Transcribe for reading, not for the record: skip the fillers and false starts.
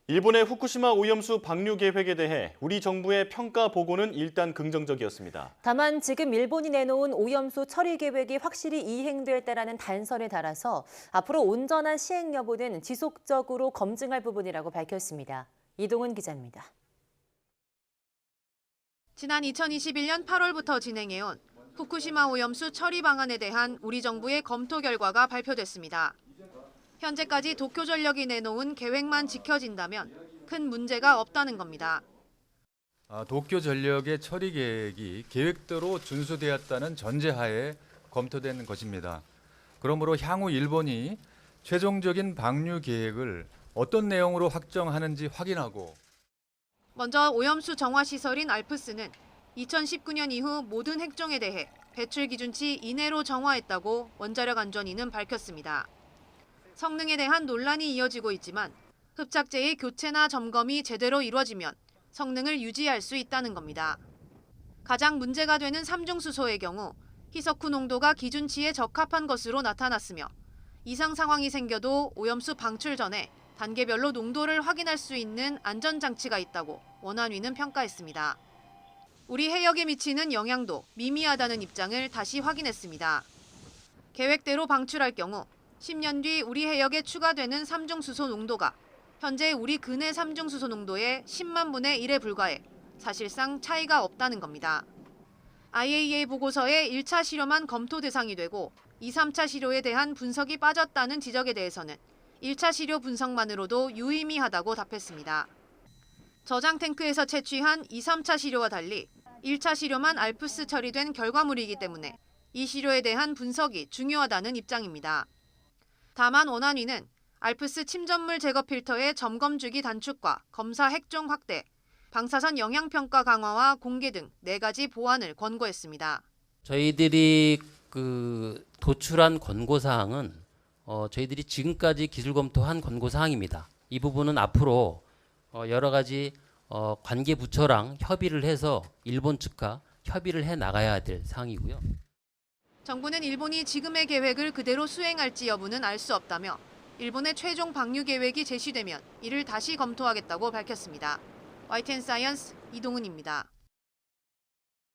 일본의 후쿠시마 오염수 방류 계획에 대해 우리 정부의 평가 보고는 일단 긍정적이었습니다. 다만 지금 일본이 내놓은 오염수 처리 계획이 확실히 이행될 때라는 단서를 달아서 앞으로 온전한 시행 여부는 지속적으로 검증할 부분이라고 밝혔습니다. 이동은 기자입니다. 지난 2021년 8월부터 진행해온 후쿠시마 오염수 처리 방안에 대한 우리 정부의 검토 결과가 발표됐습니다. 현재까지 도쿄전력이 내놓은 계획만 지켜진다면 큰 문제가 없다는 겁니다. 도쿄전력의 처리 계획이 계획대로 준수되었다는 전제하에 검토된 것입니다. 그러므로 향후 일본이 최종적인 방류 계획을 어떤 내용으로 확정하는지 확인하고 먼저 오염수 정화 시설인 알프스는 2019년 이후 모든 핵종에 대해 배출 기준치 이내로 정화했다고 원자력 안전위는 밝혔습니다. 성능에 대한 논란이 이어지고 있지만 흡착제의 교체나 점검이 제대로 이루어지면 성능을 유지할 수 있다는 겁니다. 가장 문제가 되는 3중 수소의 경우 희석후 농도가 기준치에 적합한 것으로 나타났으며 이상 상황이 생겨도 오염수 방출 전에 단계별로 농도를 확인할 수 있는 안전장치가 있다고 원안위는 평가했습니다. 우리 해역에 미치는 영향도 미미하다는 입장을 다시 확인했습니다. 계획대로 방출할 경우 10년 뒤 우리 해역에 추가되는 3중 수소 농도가 현재 우리 근해 3중 수소 농도의 10만 분의 1에 불과해 사실상 차이가 없다는 겁니다. IAEA 보고서의 1차 시료만 검토 대상이 되고 2, 3차 시료에 대한 분석이 빠졌다는 지적에 대해서는 1차 시료 분석만으로도 유의미하다고 답했습니다. 저장 탱크에서 채취한 2, 3차 시료와 달리 1차 시료만 알프스 처리된 결과물이기 때문에 이 시료에 대한 분석이 중요하다는 입장입니다. 다만 원안위는 알프스 침전물 제거 필터의 점검 주기 단축과 검사 핵종 확대, 방사선 영향평가 강화와 공개 등 4가지 보완을 권고했습니다. 저희들이 도출한 권고사항은 저희들이 지금까지 기술 검토한 권고사항입니다. 이 부분은 앞으로 여러 가지 관계 부처랑 협의를 해서 일본 측과 협의를 해 나가야 될 사항이고요. 정부는 일본이 지금의 계획을 그대로 수행할지 여부는 알 수 없다며 일본의 최종 방류 계획이 제시되면 이를 다시 검토하겠다고 밝혔습니다. YTN 사이언스 이동은입니다.